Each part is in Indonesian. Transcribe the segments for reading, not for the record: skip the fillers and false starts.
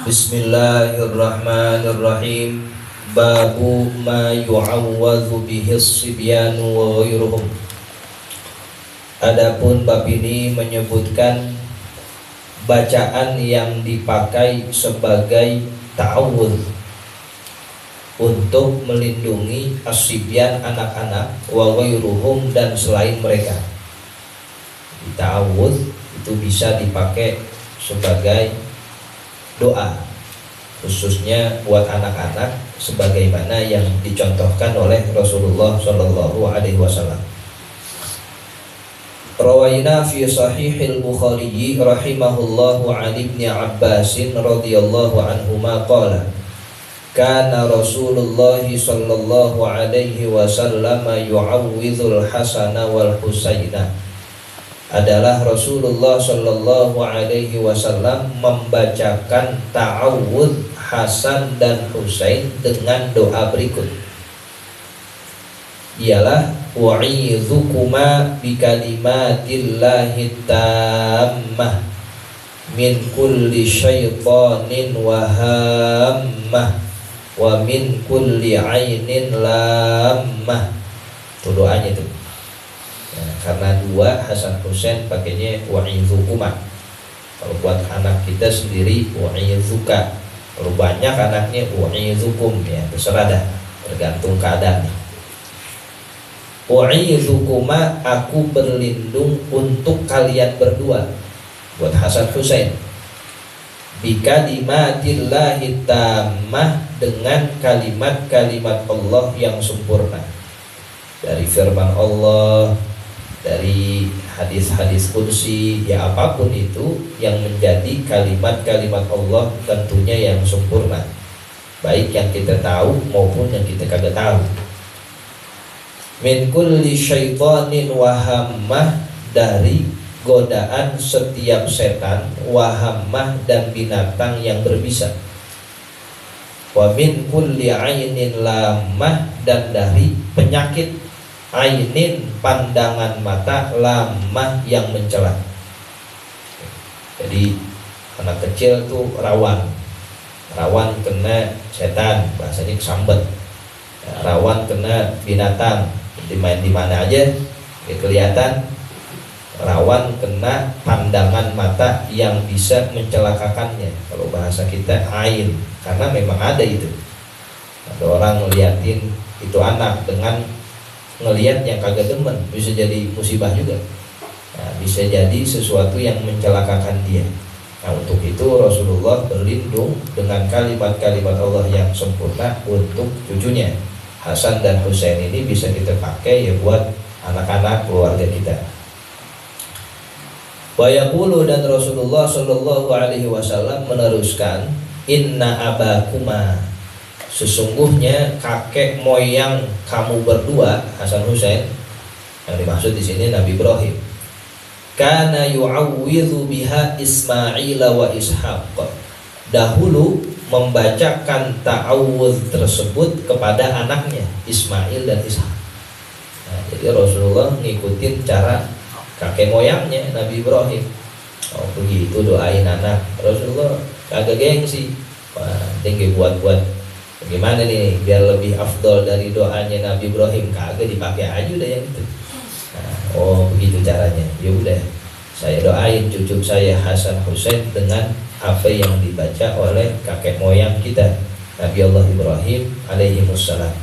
Bismillahirrahmanirrahim. Babu ma yu'awwadhu bihi as-sibyanu wa ghairuhum. Adapun bab ini menyebutkan bacaan yang dipakai sebagai ta'awudz untuk melindungi as-sibyan, anak-anak, wa ghairuhum, dan selain mereka. Ta'awudz itu bisa dipakai sebagai doa, khususnya buat anak-anak, sebagaimana yang dicontohkan oleh Rasulullah Shallallahu Alaihi Wasallam. Rawaina fi Sahihil Bukhari rahimahullahu an Ibni Abbasin radhiyallahu anhuma qala kana Rasulullah Shallallahu Alaihi Wasallam yu'awwidhul Hasana wal Husaina. Adalah Rasulullah Shallallahu Alaihi Wasallam membacakan ta'awudz Hasan dan Husain dengan doa berikut, ialah wa'idhukuma bikalimatillahi tammah min kulli syaitanin wahammah wa min kulli ainin lammah. Itu doanya tuh. Karena dua Hasan Husain pakainya wa'idhukuma. Kalau buat anak kita sendiri wa'idhuka. Kalau banyak anaknya wa'idhukum, ya terserah dah, tergantung keadaan. Wa'idhukuma, aku berlindung untuk kalian berdua, buat Hasan Husain, bikalimatillahi tammah, dengan kalimat-kalimat Allah yang sempurna, dari firman Allah, dari hadis-hadis qudsi, ya apapun itu yang menjadi kalimat-kalimat Allah tentunya yang sempurna, baik yang kita tahu maupun yang kita kagak tahu. Min kulli syaitanin wahammah, dari godaan setiap setan, wahammah, dan binatang yang berbisa. Wa min kulli ainin lamah, dan dari penyakit ainin, pandangan mata, lamah, yang mencela. Jadi anak kecil tuh rawan kena setan, bahasanya kesambet, rawan kena binatang, dimain di mana aja ya kelihatan, rawan kena pandangan mata yang bisa mencelakakannya, kalau bahasa kita ain, karena memang ada itu. Ada orang ngeliatin itu anak dengan ngelihat yang kagak demen, bisa jadi musibah juga. Nah, bisa jadi sesuatu yang mencelakakan dia. Nah, untuk itu Rasulullah berlindung dengan kalimat-kalimat Allah yang sempurna untuk cucunya. Hasan dan Husain ini bisa kita pakai ya buat anak-anak keluarga kita. Wa yaqulu, dan Rasulullah Shallallahu Alaihi Wasallam meneruskan, inna abakuma, sesungguhnya kakek moyang kamu berdua, Hasan Husain, yang dimaksud di sini Nabi Ibrahim, kana yu'awwidhu biha Ismail wa Ishaq, dahulu membacakan ta'awudz tersebut kepada anaknya Ismail dan Ishaq. Nah, jadi Rasulullah ngikutin cara kakek moyangnya Nabi Ibrahim. Oh begitu doain anak. Rasulullah kagak gengsi, tinggi buat gimana nih biar lebih afdol dari doanya Nabi Ibrahim, kagak, dipakai aja udah yang itu. Nah, oh begitu caranya. Ya udah, saya doain cucu saya Hasan Husain dengan apa yang dibaca oleh kakek moyang kita Nabi Allah Ibrahim alaihi wassalam,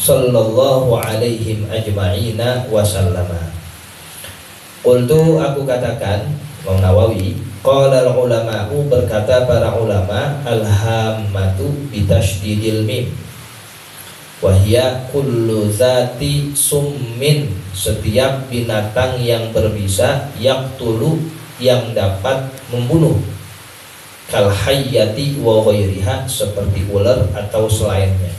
sallallahu alaihim ajma'ina wasallama. Qultu, aku katakan, Imam Nawawi, qala al-ulama'u, berkata para ulama, al-hammatu bitasydidil mim, wahia kullu zati summin, setiap binatang yang berbisa, yaqtulu, yang dapat membunuh, kal hayyati wa ghairiha, seperti ular atau selainnya.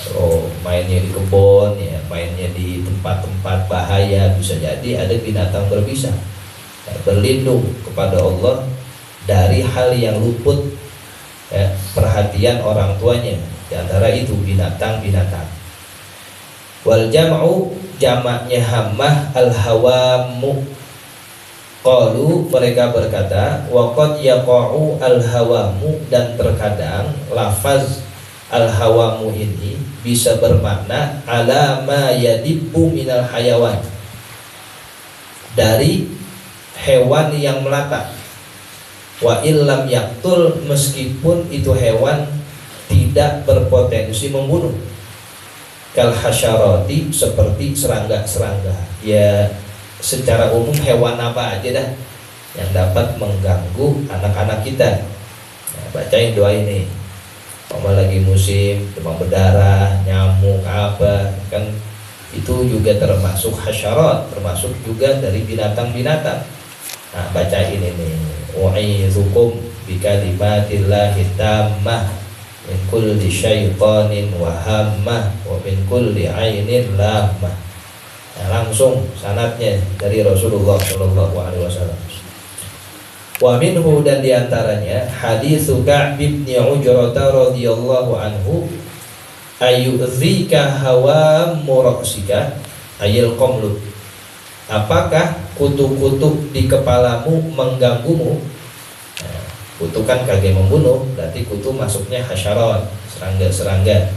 Kalau mainnya di kebun, ya mainnya di tempat-tempat bahaya, bisa jadi ada binatang berbisa. Berlindung kepada Allah dari hal yang luput perhatian orang tuanya, di antara itu binatang-binatang. Wal jam'u, jamaknya hammah, al hawamu, Qalu, mereka berkata, waqad yaqa'u al-hawamu, dan terkadang lafaz al-hawamu ini bisa bermakna ala ma yadibbu minal hayawan, dari hewan yang melata. Wa illam yaqtul, meskipun itu hewan tidak berpotensi membunuh. Kal hasyarati, seperti serangga-serangga. Ya, secara umum hewan apa aja dah yang dapat mengganggu anak-anak kita. Nah, bacain doa ini. Kalau lagi musim demam berdarah, nyamuk apa, kan itu juga termasuk hasyarat, termasuk juga dari binatang-binatang. Nah, bacain ini. U'izukum bikalimatillahi tammah min kulli syaitanin wa hammah wa min kulli ainin lamah. Nah, langsung sanadnya dari Rasulullah Shallallahu Alaihi Wasallam. Wa minhu, dan diantaranya hadis Ka'b bin Ujrah radhiyallahu anhu, ayyudzika hawa murasika ayil qamlu, apakah kutu-kutu di kepalamu mengganggumu? Nah, kutu kan kagak membunuh, berarti kutu masuknya hasyarat, serangga-serangga.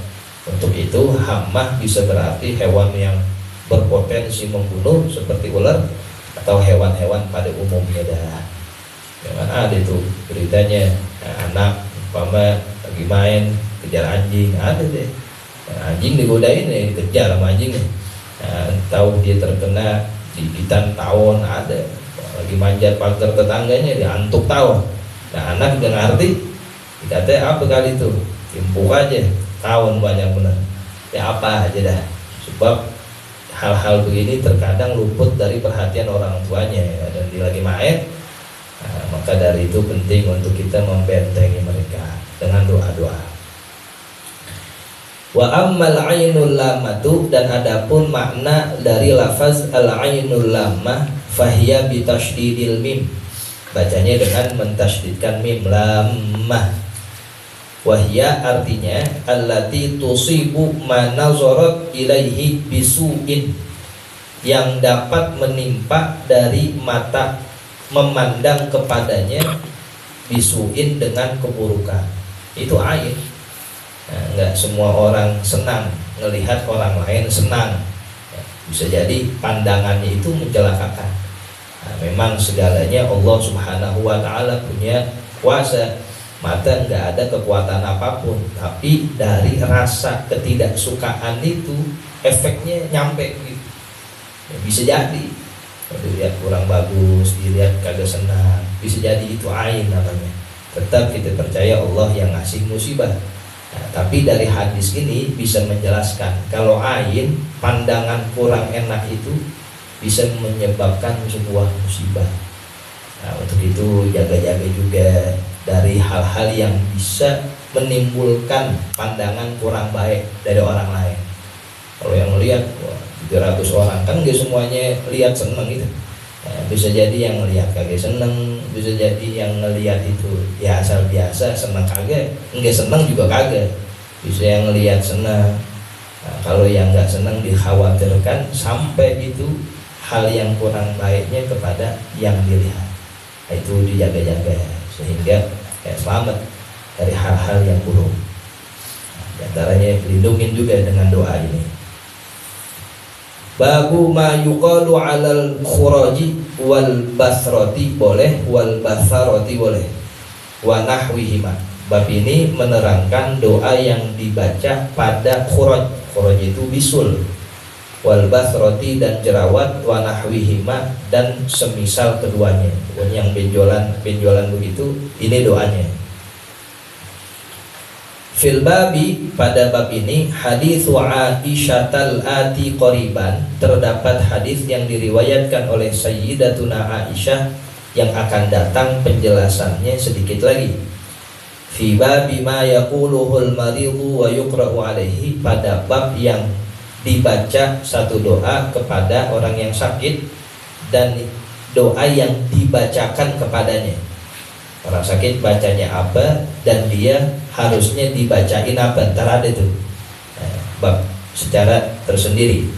Untuk itu hammah bisa berarti hewan yang berpotensi membunuh seperti ular atau hewan-hewan pada umumnya dah. Jangan ada itu beritanya, anak umpama lagi main kejar anjing, ada deh. Anjing digodain, dikejar sama anjingnya. Tahu dia terkena gigitan tawon, ada. Lagi manjat pagar tetangganya diantuk tawon. Nah, anak udah ngerti, dikata apa kali itu, timpuk aja, tawon banyak benar. Ya apa aja dah. Sebab hal-hal begini terkadang luput dari perhatian orang tuanya, ya, dan dia lagi main. Nah, maka dari itu penting untuk kita membentengi mereka dengan doa-doa. Wa ammal ainul lamatu, dan adapun makna dari lafaz al-ainul lamah, fahiya bitasydidil mim, bacanya dengan mentasydidkan mim, lamah. Wahya artinya allati tusibu manazarat ilaihi bisu'in, yang dapat menimpa dari mata memandang kepadanya, bisu'in dengan keburukan. Itu ain. Nah, enggak semua orang senang melihat orang lain senang. Bisa jadi pandangannya itu mencelakakan. Nah, memang segalanya Allah Subhanahu wa Ta'ala punya kuasa. Mata enggak ada kekuatan apapun, tapi dari rasa ketidaksukaan itu efeknya nyampe gitu. Ya, bisa jadi dilihat kurang bagus, dilihat kagak senang, bisa jadi itu ain namanya. Tetap kita percaya Allah yang ngasih musibah. Nah, tapi dari hadis ini bisa menjelaskan kalau ain, pandangan kurang enak itu bisa menyebabkan sebuah musibah. Nah, untuk itu jaga-jaga juga dari hal-hal yang bisa menimbulkan pandangan kurang baik dari orang lain. Kalau yang melihat 300 orang kan gak semuanya lihat seneng gitu. Nah, bisa jadi yang melihat kagak seneng, bisa jadi yang ngelihat itu ya asal biasa, seneng kagak, enggak seneng juga kagak. Bisa yang ngelihat seneng. Nah, kalau yang nggak seneng dikhawatirkan sampai itu hal yang kurang baiknya kepada yang dilihat. Nah, itu dijaga-jaga sehingga selamat dari hal-hal yang buruk. Nah, di antaranya dilindungin juga dengan doa ini. Babu ma yuqalu 'alal khuraji wal basrati boleh, wal basarati boleh, wa nahwihima. Bab ini menerangkan doa yang dibaca pada khuraj. Khuraj itu bisul, wal basrati dan jerawat, wa nahwihima dan semisal keduanya. Yang benjolan begitu, ini doanya. Fil babi, pada bab ini hadis Aisyah ati qoriban, terdapat hadis yang diriwayatkan oleh Sayyidatuna Aisyah yang akan datang penjelasannya sedikit lagi. Fi babi ma yaquluhul maridu wa yuqra'u alaihi, pada bab yang dibaca satu doa kepada orang yang sakit dan doa yang dibacakan kepadanya. Orang sakit bacanya apa dan dia harusnya dibacain apa, ntar ada tuh bab secara tersendiri.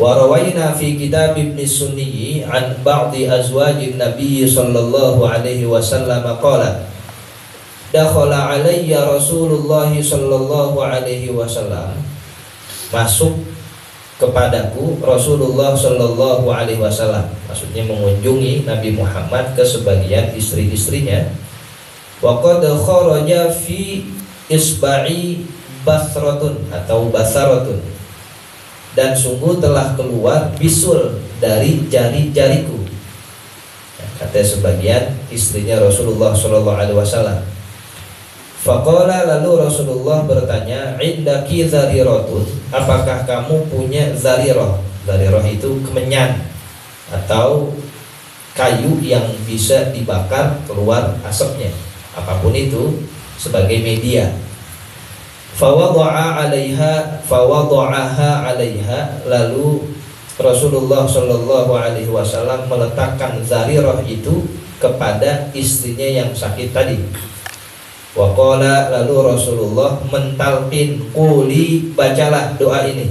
Wa rawaina fi kitab Ibn Sunni an ba'di azwajin Nabi sallallahu alaihi wasallam qala dakhala alayya Rasulullah sallallahu alaihi wasallam, masuk kepadaku Rasulullah sallallahu alaihi wasallam, maksudnya mengunjungi Nabi Muhammad ke sebagian istri-istrinya. Wa qad kharaja fi isba'i basratun atau basaratun, dan sungguh telah keluar bisul dari jari-jariku, kata sebagian istrinya Rasulullah sallallahu alaihi wasallam. Faqala, lalu Rasulullah bertanya, indaki zariratun, apakah kamu punya zarirah? Zarirah itu kemenyan atau kayu yang bisa dibakar keluar asapnya, apapun itu sebagai media. Fawada'aha 'alaiha, lalu Rasulullah sallallahu alaihi wasallam meletakkan zarirah itu kepada istrinya yang sakit tadi. Wa qala, lalu Rasulullah mentalqin, quli, bacalah doa ini.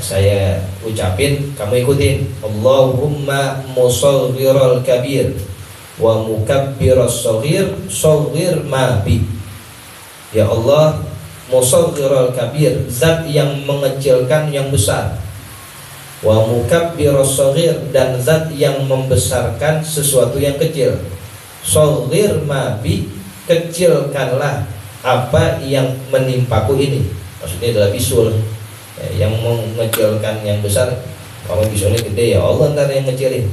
Saya ucapin, kamu ikutin. Allahumma musaghhiral kabir wa mukabbiras shaghir, shaghir ma bi. Ya Allah, musaghhiral kabir, zat yang mengecilkan yang besar. Wa mukabbiras shaghir, dan zat yang membesarkan sesuatu yang kecil. Shaghir ma bi, kecilkanlah apa yang menimpaku ini. Maksudnya adalah bisul, yang mengecilkan yang besar. Kalau bisulnya gede, ya Allah ntar yang ngecilin.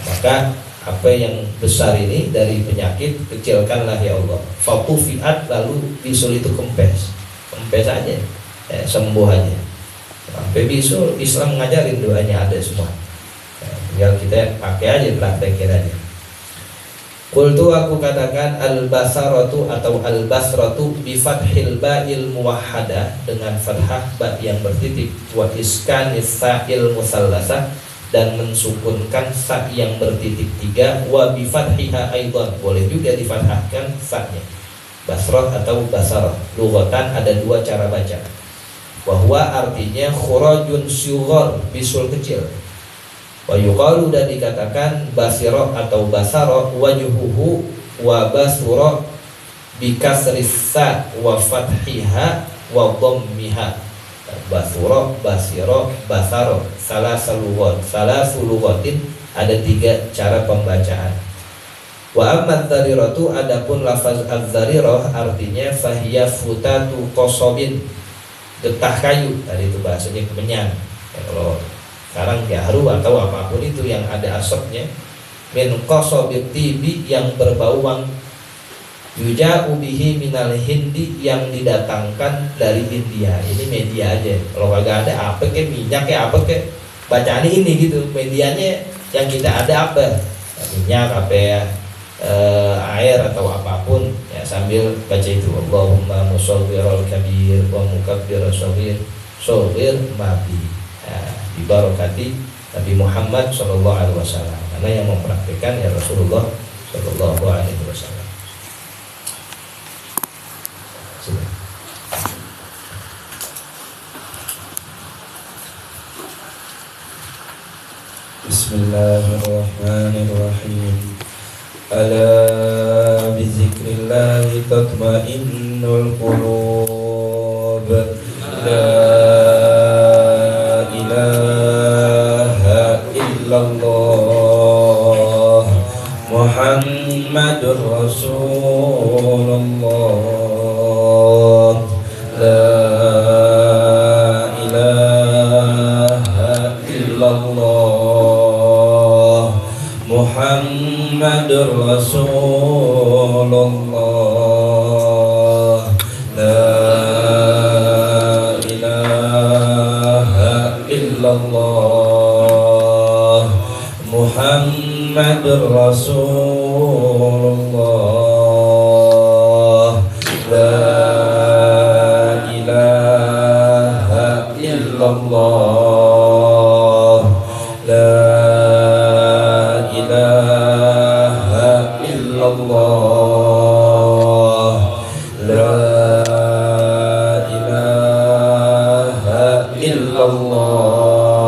Maka apa yang besar ini dari penyakit, kecilkanlah ya Allah. Fatufiat, lalu bisul itu kempes aja, sembuh aja. Sampai bisul Islam ngajarin doanya ada semua. Tinggal kita pakai aja, praktekin aja. Qultu, aku katakan, al-basaratu atau al-basratu bi fathil ba'il muwahhadah, dengan fathah ba yang bertitik, wa iskanis sa'il musallasa, dan mensukunkan sa yang bertitik tiga, wa bi fathiha aidan, boleh juga difathahkan sa-nya. Basrah atau basarah, lughatan ada dua cara baca. Wa huwa artinya khurajun syughar, bisul kecil. Wa yuqalu, dan dikatakan basiro atau basaro, wajhuhu wa basuro bi kasris sa wa fathiha wa dhammiha. Basuro, basiro, basaro, salasul lughatin, ada tiga cara pembacaan. Wa amma dzariratu, adapun lafaz az-zarirah artinya fahiya futatu qasobin, getah kayu, tadi itu bahasanya kemenyan. Kalau sekarang jaru atau apapun itu yang ada asapnya, min qasobit tibi, yang berbau wangi, yuja'u bihi minal hindi, yang didatangkan dari India. Ini media aja, kalau kagak ada apa ke minyak ya apa ke, bacaan ini gitu, medianya yang kita ada apa, minyak apa ya, air atau apapun ya, sambil baca itu Allahumma musaghhiral kabir wa mukabbiras shaghir, shaghir mabi. Dibarakati Nabi Muhammad sallallahu alaihi wasallam, karena yang mempraktikkan ya Rasulullah sallallahu alaihi wasallam. Bismillahirrahmanirrahim. Ala bizikrillahi tatma'innul qulub. La illallah Muhammadur Rasulullah. La ilaha illallah Muhammadur Rasulullah. La ilaha illallah Muhammadur Rasulullah. La ilaha illallah. La ilaha illallah. La ilaha illallah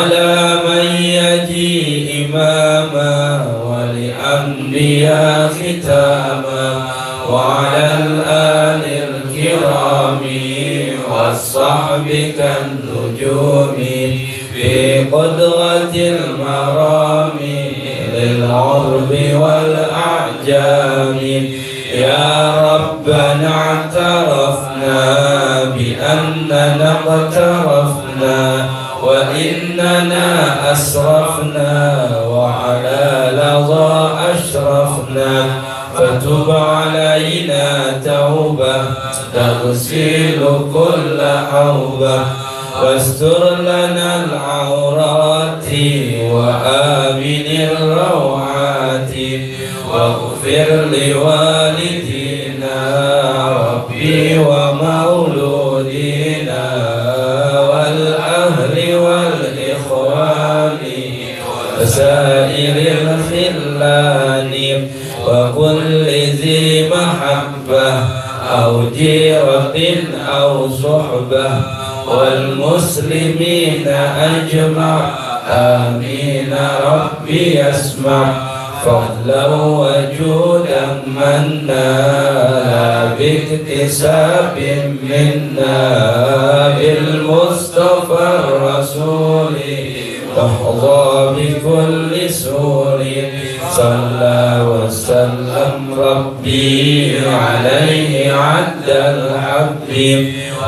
على من يجي إماما ولأنبياء ختاما وعلى الآل الكرام والصحب كالنجوم في قدرة المرام للعرب والأعجام يا ربنا اعترفنا بأننا اقترفنا وإننا أسرفنا وعلى لظى أشرفنا فتب علينا توبة تغسل كل حوبة واستر لنا العورات وآمن الروعات واغفر لوالدينا ربي ومولودينا والأهل والإخوان وسائر الخلان وكل ذي محبة أو جيرة أو صحبة والمسلمين أجمع آمين ربي يسمع فضلا وجودا منا باكتساب منا بالمصطفى الرسول تحظى بكل سور صلى وسلم ربي عليه عد الحب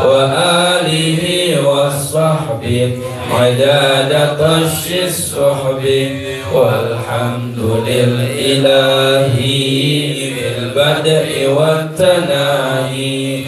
وآله والصحب عداد طش السحب والحمد للإله بالبدء والتناهي.